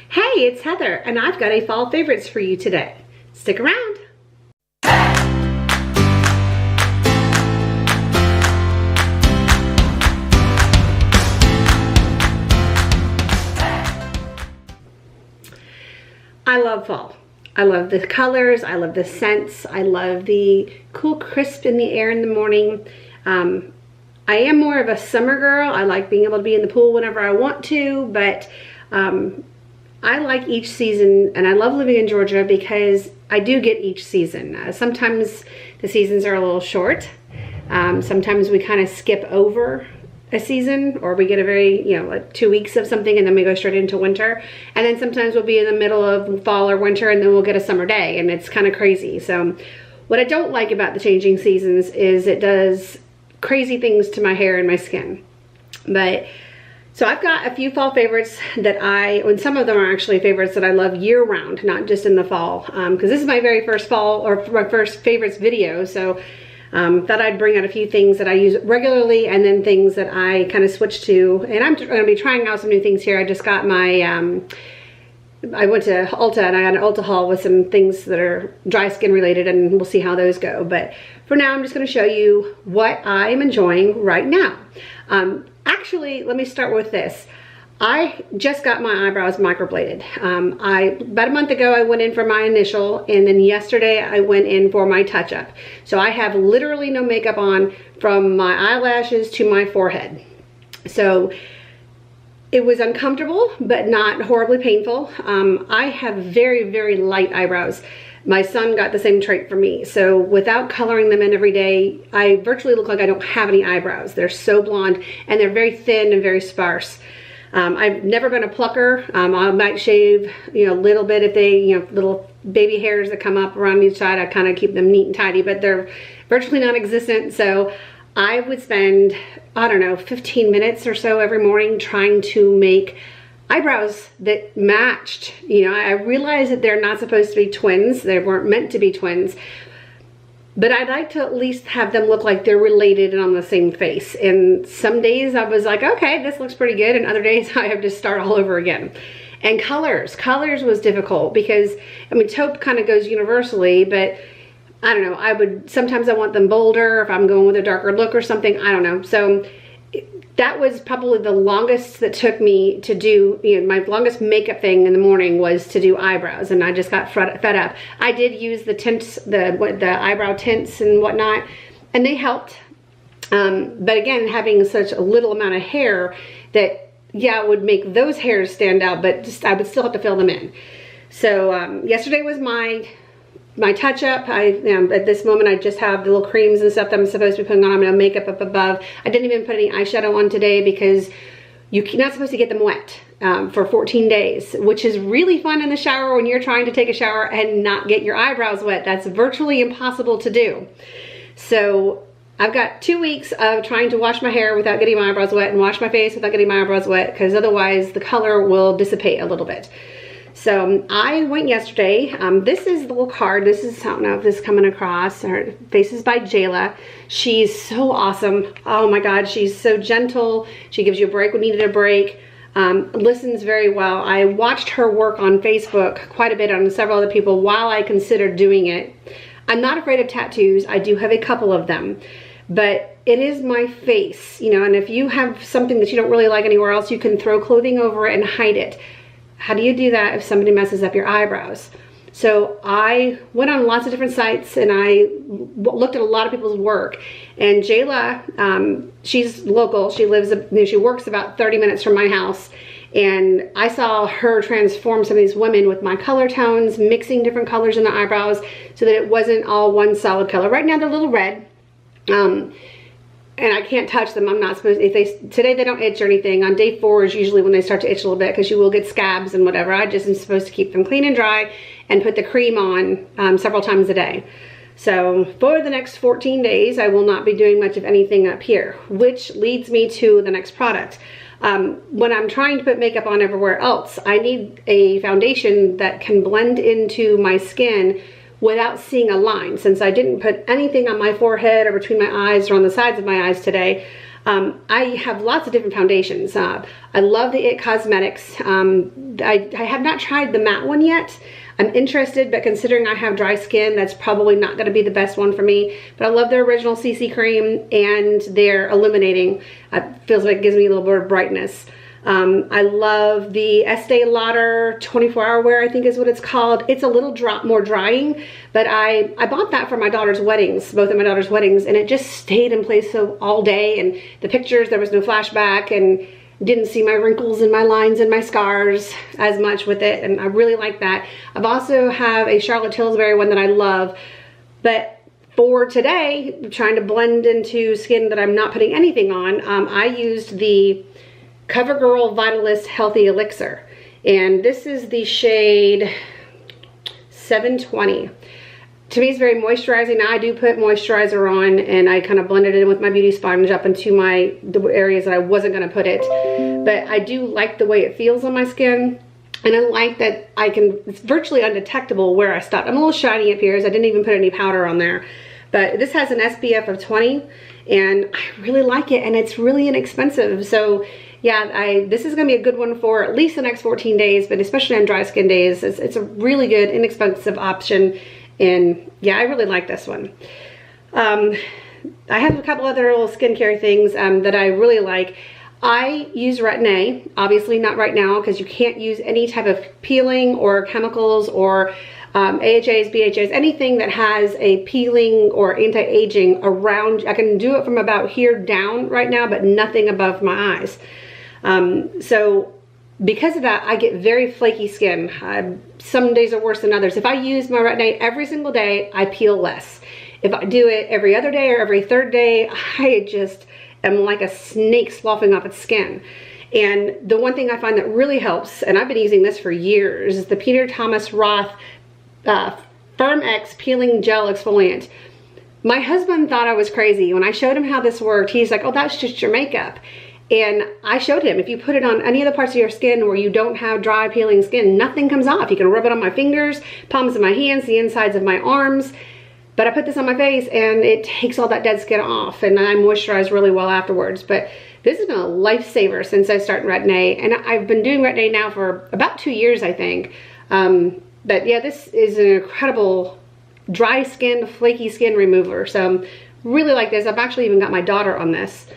Hey, it's Heather, and I've got a fall favorites for you today. Stick around. I love fall. I love the colors, I love the scents, I love the cool crisp in the air in the morning. I am more of a summer girl. I like being able to be in the pool whenever I want to, but I like each season, and I love living in Georgia because I do get each season. Sometimes the seasons are a little short. Sometimes we kind of skip over a season, or we get a very, like 2 weeks of something and then we go straight into winter. And then sometimes we'll be in the middle of fall or winter and then we'll get a summer day, and it's kind of crazy. So what I don't like about the changing seasons is it does crazy things to my hair and my skin. But so I've got a few fall favorites that and some of them are actually favorites that I love year round, not just in the fall, because this is my very first fall or my first favorites video. So thought I'd bring out a few things that I use regularly and then things that I kind of switch to. And I'm going to be trying out some new things here. I just got my, I went to Ulta and I got an Ulta haul with some things that are dry skin related, and we'll see how those go. But for now, I'm just going to show you what I'm enjoying right now. Actually, let me start with this. I just got my eyebrows microbladed. About a month ago, I went in for my initial, and then yesterday I went in for my touch-up. So I have literally no makeup on from my eyelashes to my forehead. So it was uncomfortable, but not horribly painful. I have very, very light eyebrows. My son got the same trait for me. So without coloring them in every day, I virtually look like I don't have any eyebrows. They're so blonde, and they're very thin and very sparse. I've never been a plucker. I might shave, a little bit if they, little baby hairs that come up around each side. I kind of keep them neat and tidy, but they're virtually non-existent. So I would spend, I don't know, 15 minutes or so every morning trying to make eyebrows that matched. I realize that they're not supposed to be twins. They weren't meant to be twins. But I'd like to at least have them look like they're related and on the same face. And some days I was like, okay, this looks pretty good. And other days I have to start all over again. And colors was difficult because, taupe kind of goes universally, but I don't know. Sometimes I want them bolder if I'm going with a darker look or something. I don't know. So that was probably the longest that took me to do, my longest makeup thing in the morning was to do eyebrows, and I just got fed up. I did use the tints, the eyebrow tints and whatnot, and they helped. But again, having such a little amount of hair that, yeah, it would make those hairs stand out, but I would still have to fill them in. So yesterday was my touch-up. At this moment, I just have the little creams and stuff that I'm supposed to be putting on. I'm going to makeup up above. I didn't even put any eyeshadow on today because you're not supposed to get them wet for 14 days, which is really fun in the shower when you're trying to take a shower and not get your eyebrows wet. That's virtually impossible to do. So I've got 2 weeks of trying to wash my hair without getting my eyebrows wet and wash my face without getting my eyebrows wet, because otherwise the color will dissipate a little bit. So I went yesterday. This is the little card. This is, I don't know if this is coming across. Her face is by Jayla. She's so awesome. Oh my God, she's so gentle. She gives you a break when you need a break. Listens very well. I watched her work on Facebook quite a bit on several other people while I considered doing it. I'm not afraid of tattoos. I do have a couple of them, but it is my face, and if you have something that you don't really like anywhere else, you can throw clothing over it and hide it. How do you do that if somebody messes up your eyebrows? So I went on lots of different sites and I looked at a lot of people's work. And Jayla, she's local. She works about 30 minutes from my house. And I saw her transform some of these women with my color tones, mixing different colors in the eyebrows so that it wasn't all one solid color. Right now they're a little red. And I can't touch them. I'm not supposed to. Today they don't itch or anything. On day 4 is usually when they start to itch a little bit, because you will get scabs and whatever. I just am supposed to keep them clean and dry and put the cream on several times a day. So for the next 14 days, I will not be doing much of anything up here, which leads me to the next product. When I'm trying to put makeup on everywhere else, I need a foundation that can blend into my skin without seeing a line. Since I didn't put anything on my forehead or between my eyes or on the sides of my eyes today, I have lots of different foundations. I love the IT Cosmetics. I have not tried the matte one yet. I'm interested, but considering I have dry skin, that's probably not going to be the best one for me. But I love their original CC cream, and their illuminating. Feels like it gives me a little bit of brightness. I love the Estee Lauder 24-hour wear, I think is what it's called. It's a little more drying, but I bought that for my daughter's weddings, both of my daughter's weddings, and it just stayed in place all day. And the pictures, there was no flashback, and didn't see my wrinkles and my lines and my scars as much with it, and I really like that. I've also have a Charlotte Tilbury one that I love, but for today, trying to blend into skin that I'm not putting anything on, I used the CoverGirl Vitalist Healthy Elixir, and this is the shade 720. To me, it's very moisturizing. Now, I do put moisturizer on, and I kind of blended it in with my beauty sponge up into the areas that I wasn't going to put it. But I do like the way it feels on my skin, and I like that it's virtually undetectable where I stopped. I'm a little shiny up here, as I didn't even put any powder on there. But this has an SPF of 20, and I really like it, and it's really inexpensive. So yeah, this is going to be a good one for at least the next 14 days, but especially on dry skin days. It's a really good, inexpensive option. And yeah, I really like this one. I have a couple other little skincare things that I really like. I use Retin-A, obviously not right now because you can't use any type of peeling or chemicals or AHAs, BHAs, anything that has a peeling or anti-aging around. I can do it from about here down right now, but nothing above my eyes. So because of that, I get very flaky skin. Some days are worse than others. If I use my Retin-A every single day, I peel less. If I do it every other day or every third day, I just am like a snake sloughing off its skin. And the one thing I find that really helps, and I've been using this for years, is the Peter Thomas Roth Firm X Peeling Gel Exfoliant. My husband thought I was crazy. When I showed him how this worked, he's like, oh, that's just your makeup. And I showed him, if you put it on any of the parts of your skin where you don't have dry peeling skin, nothing comes off. You can rub it on my fingers, palms of my hands, the insides of my arms. But I put this on my face and it takes all that dead skin off, and I moisturize really well afterwards. But this has been a lifesaver since I started Retin-A, and I've been doing Retin-A now for about 2 years, I think. But yeah, this is an incredible dry skin, flaky skin remover. So really like this. I've actually even got my daughter on this.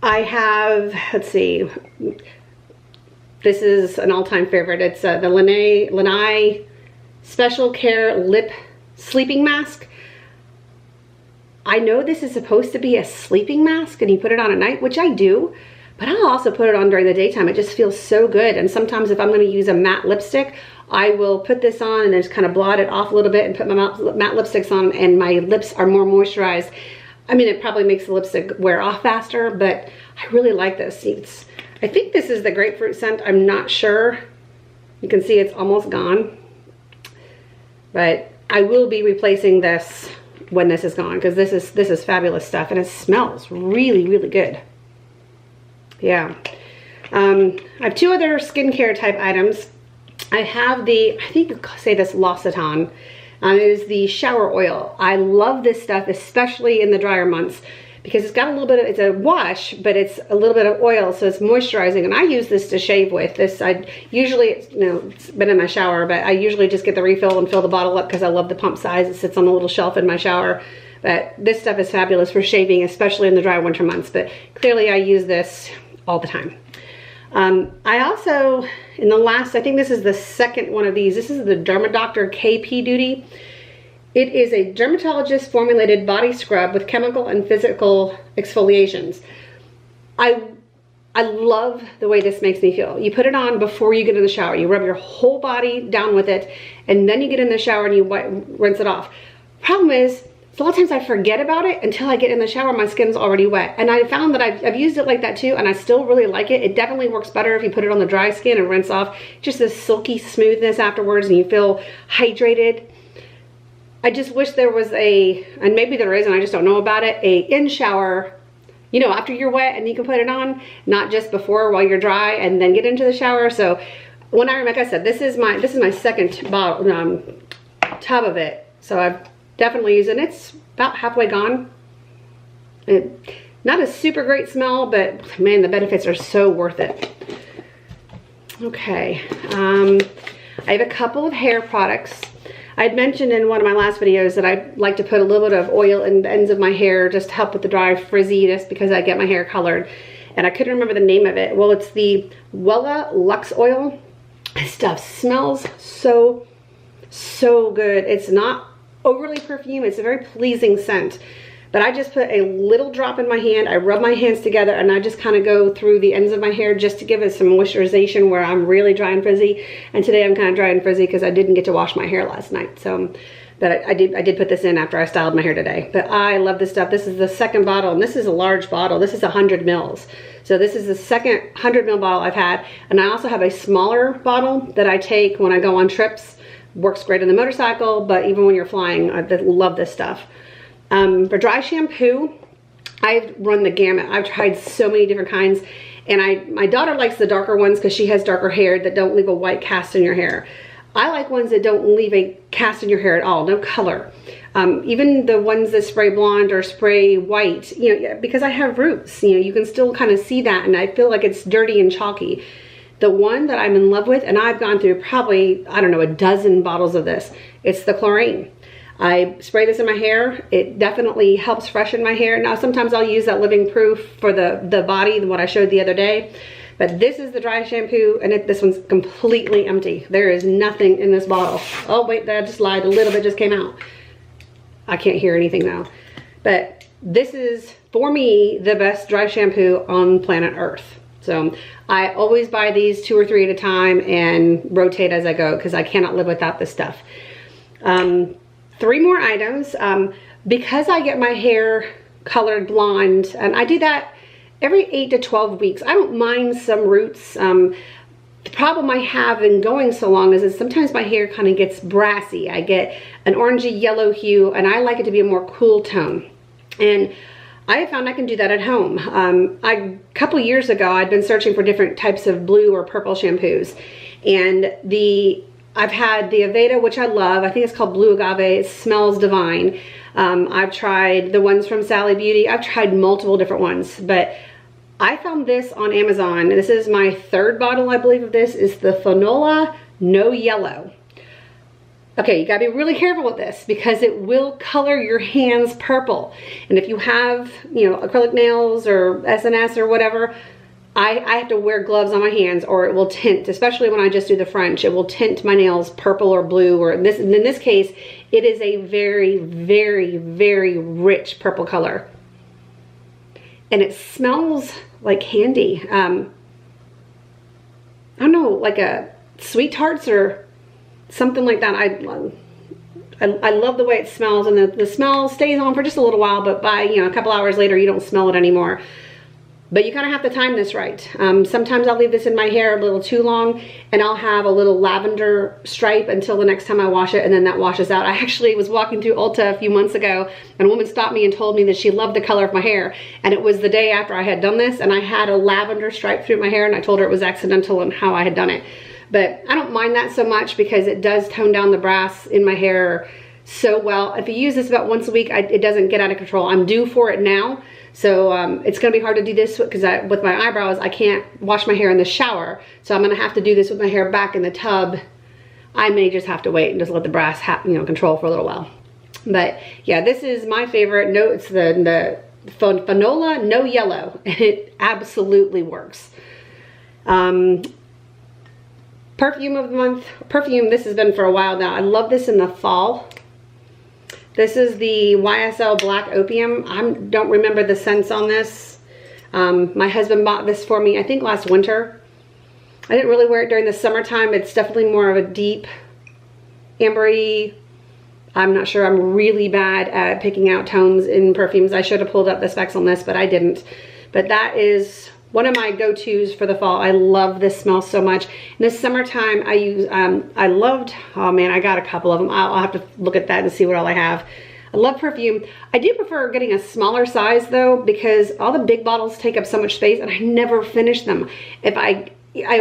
I have, let's see, this is an all-time favorite. It's the Lanai Special Care Lip Sleeping Mask. I know this is supposed to be a sleeping mask and you put it on at night, which I do, but I'll also put it on during the daytime. It just feels so good. And sometimes if I'm going to use a matte lipstick, I will put this on and then just kind of blot it off a little bit and put my matte lipsticks on, and my lips are more moisturized. I mean, it probably makes the lipstick wear off faster, but I really like this. I think this is the grapefruit scent. I'm not sure. You can see it's almost gone. But I will be replacing this when this is gone, because this is fabulous stuff, and it smells really, really good. Yeah. I have two other skincare type items. I have I think you could say this L'Occitane. It is the shower oil. I love this stuff, especially in the drier months, because it's got a little bit of, it's a wash, but it's a little bit of oil, so it's moisturizing. And I use this to shave with. I usually, it's been in my shower, but I usually just get the refill and fill the bottle up because I love the pump size. It sits on a little shelf in my shower. But this stuff is fabulous for shaving, especially in the dry winter months. But clearly I use this all the time. I also, in the last, I think this is the second one of these. This is the Dermadoctor KP Duty. It is a dermatologist formulated body scrub with chemical and physical exfoliations. I love the way this makes me feel. You put it on before you get in the shower. You rub your whole body down with it, and then you get in the shower and you rinse it off. Problem is, a lot of times I forget about it until I get in the shower. My skin's already wet. And I found that I've used it like that too, and I still really like it. It definitely works better if you put it on the dry skin and rinse off. Just this silky smoothness afterwards, and you feel hydrated. I just wish there was and maybe there is and I just don't know about it, a in-shower, you know, after you're wet and you can put it on, not just before while you're dry and then get into the shower. So when like I said, this is my second bottle, tub of it. So I've definitely used it. It's about halfway gone. Not a super great smell, but man, the benefits are so worth it. Okay, I have a couple of hair products. I had mentioned in one of my last videos that I like to put a little bit of oil in the ends of my hair just to help with the dry frizziness because I get my hair colored. And I couldn't remember the name of it. Well, it's the Wella Lux Oil. This stuff smells so good. It's not overly perfume. It's a very pleasing scent. But I just put a little drop in my hand. I rub my hands together and I just kind of go through the ends of my hair just to give it some moisturization where I'm really dry and frizzy. And today I'm kind of dry and frizzy because I didn't get to wash my hair last night. So, but I did put this in after I styled my hair today. But I love this stuff. This is the second bottle, and this is a large bottle. This is 100 mils. So this is the second 100 ml bottle I've had. And I also have a smaller bottle that I take when I go on trips. Works great on the motorcycle, but even when you're flying, I love this stuff. For dry shampoo, I've run the gamut. I've tried so many different kinds, and my daughter likes the darker ones because she has darker hair that don't leave a white cast in your hair. I like ones that don't leave a cast in your hair at all, no color. Even the ones that spray blonde or spray white, you know, because I have roots, you know, you can still kind of see that, and I feel like it's dirty and chalky. The one that I'm in love with, and I've gone through probably, I don't know, a dozen bottles of this, it's the chlorine. I spray this in my hair. It definitely helps freshen my hair. Now, sometimes I'll use that Living Proof for the body, what I showed the other day. But this is the dry shampoo, and this one's completely empty. There is nothing in this bottle. Oh, wait, I just lied. A little bit just came out. I can't hear anything now. But this is, for me, the best dry shampoo on planet Earth. So I always buy these 2 or 3 at a time and rotate as I go because I cannot live without this stuff. 3 more items. Because I get my hair colored blonde, and I do that every 8 to 12 weeks. I don't mind some roots. The problem I have in going so long is that sometimes my hair kind of gets brassy. I get an orangey yellow hue, and I like it to be a more cool tone. And I have found I can do that at home. A couple years ago, I'd been searching for different types of blue or purple shampoos, and I've had the Aveda, which I love. I think it's called Blue Agave. It smells divine. I've tried the ones from Sally Beauty. I've tried multiple different ones, but I found this on Amazon. This is my 3rd bottle, I believe, of this. It's the Fanola No Yellow. Okay, you gotta be really careful with this because it will color your hands purple. And if you have, you know, acrylic nails or SNS or whatever, I have to wear gloves on my hands or it will tint, especially when I just do the French, it will tint my nails purple or blue, or in this case, it is a very, very, very rich purple color. And it smells like candy. I don't know, like a Sweet Tarts or something like that. I love the way it smells, and the smell stays on for just a little while, but by, you know, a couple hours later, you don't smell it anymore. But you kind of have to time this right. Sometimes I'll leave this in my hair a little too long, and I'll have a little lavender stripe until the next time I wash it, and then that washes out. I actually was walking through Ulta a few months ago, and a woman stopped me and told me that she loved the color of my hair. And it was the day after I had done this, and I had a lavender stripe through my hair, and I told her it was accidental and how I had done it. But I don't mind that so much because it does tone down the brass in my hair so well. If you use this about once a week, it doesn't get out of control. I'm due for it now. So it's gonna be hard to do this because with my eyebrows, I can't wash my hair in the shower. So I'm gonna have to do this with my hair back in the tub. I may just have to wait and just let the brass control for a little while. But yeah, this is my favorite. No, it's the Fanola No Yellow, and it absolutely works. Perfume of the month. Perfume, this has been for a while now. I love this in the fall. This is the YSL Black Opium. I don't remember the scents on this. My husband bought this for me, I think last winter. I didn't really wear it during the summertime. It's definitely more of a deep ambery. I'm not sure. I'm really bad at picking out tones in perfumes. I should have pulled up the specs on this, but I didn't. But that is one of my go-tos for the fall. I love this smell so much. In the summertime, I use, oh man, I got a couple of them. I'll have to look at that and see what all I have. I love perfume. I do prefer getting a smaller size though, because all the big bottles take up so much space and I never finish them. I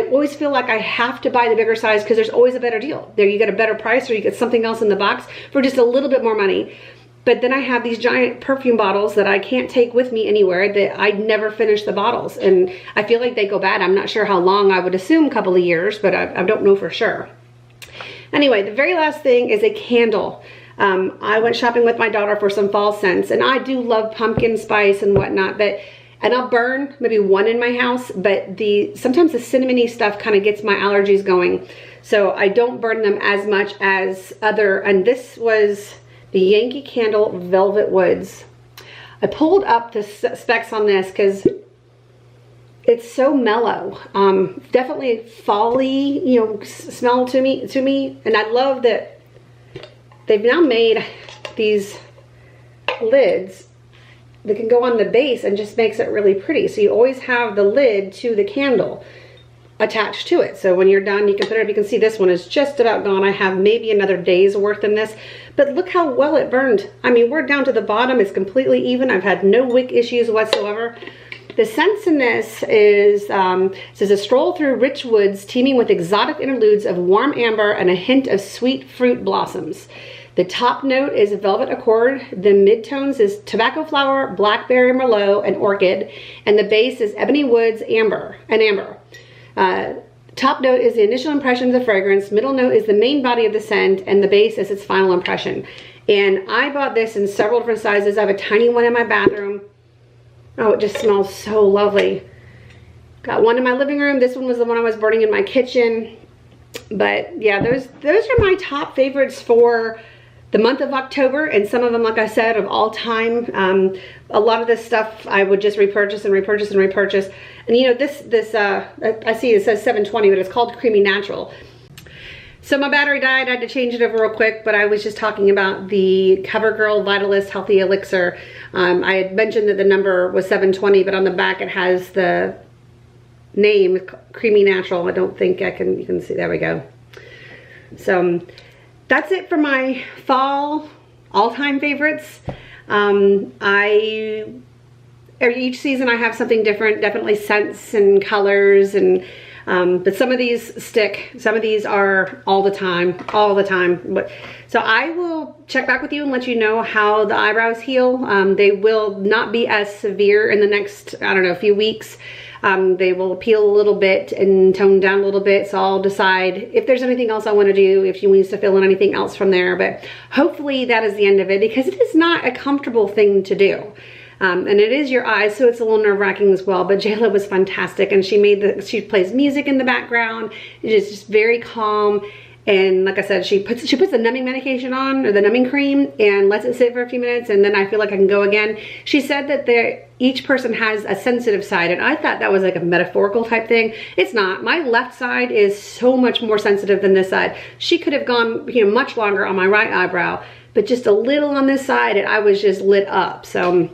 always feel like I have to buy the bigger size because there's always a better deal. There you get a better price or you get something else in the box for just a little bit more money. But then I have these giant perfume bottles that I can't take with me anywhere, that I never finish the bottles. And I feel like they go bad. I'm not sure how long. I would assume a couple of years, but I don't know for sure. Anyway, the very last thing is a candle. I went shopping with my daughter for some fall scents, and I do love pumpkin spice and whatnot, and I'll burn maybe one in my house, but sometimes the cinnamony stuff kind of gets my allergies going. So I don't burn them as much as and this was the Yankee Candle Velvet Woods. I pulled up the specs on this because it's so mellow. Definitely fall-y, you know, smell to me. And I love that they've now made these lids that can go on the base and just makes it really pretty. So you always have the lid to the candle attached to it. So when you're done, you can put it up. You can see this one is just about gone. I have maybe another day's worth in this, but look how well it burned. I mean, we're down to the bottom. It's completely even. I've had no wick issues whatsoever. The scents in this is, says a stroll through rich woods teeming with exotic interludes of warm amber and a hint of sweet fruit blossoms. The top note is velvet accord, the midtones is tobacco flower, blackberry merlot, and orchid, and the base is ebony woods, amber. Top note is the initial impression of the fragrance, middle note is the main body of the scent, and the base is its final impression. And I bought this in several different sizes. I have a tiny one in my bathroom. Oh, it just smells so lovely. Got one in my living room. This one was the one I was burning in my kitchen. But yeah, those are my top favorites for the month of October, and some of them, like I said, of all time. A lot of this stuff I would just repurchase and repurchase and repurchase. And you know, I see it says 720, but it's called Creamy Natural. So my battery died, I had to change it over real quick, but I was just talking about the CoverGirl Vitalist Healthy Elixir. I had mentioned that the number was 720, but on the back it has the name Creamy Natural. I don't think you can see, there we go. So that's it for my fall all-time favorites. Each season I have something different, definitely scents and colors, and but some of these stick, some of these are all the time. So I will check back with you and let you know how the eyebrows heal. They will not be as severe in the next, I don't know, few weeks. They will peel a little bit and tone down a little bit, so I'll decide if there's anything else I want to do, if she needs to fill in anything else from there. But hopefully that is the end of it, because it is not a comfortable thing to do. And it is your eyes, so it's a little nerve-wracking as well. But Jayla was fantastic, and she plays music in the background. It is just very calm. And like I said, she puts the numbing medication on, or the numbing cream, and lets it sit for a few minutes, and then I feel like I can go again. She said that each person has a sensitive side, and I thought that was like a metaphorical type thing. It's not. My left side is so much more sensitive than this side. She could have gone, you know, much longer on my right eyebrow, but just a little on this side, and I was just lit up. So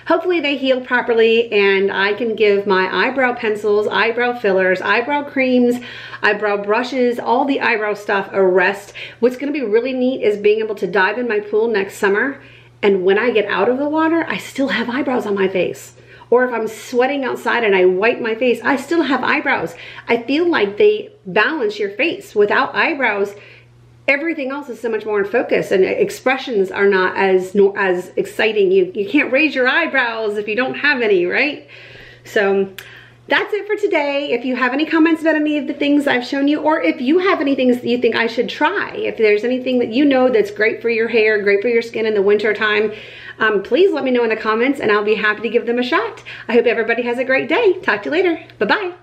hopefully they heal properly, and I can give my eyebrow pencils, eyebrow fillers, eyebrow creams, eyebrow brushes, all the eyebrow stuff a rest. What's gonna be really neat is being able to dive in my pool next summer, and when I get out of the water, I still have eyebrows on my face. Or if I'm sweating outside and I wipe my face, I still have eyebrows. I feel like they balance your face. Without eyebrows, everything else is so much more in focus, and expressions are not as exciting. You can't raise your eyebrows if you don't have any, right? So that's it for today. If you have any comments about any of the things I've shown you, or if you have any things that you think I should try, if there's anything that you know that's great for your hair, great for your skin in the winter time, please let me know in the comments, and I'll be happy to give them a shot. I hope everybody has a great day. Talk to you later. Bye-bye.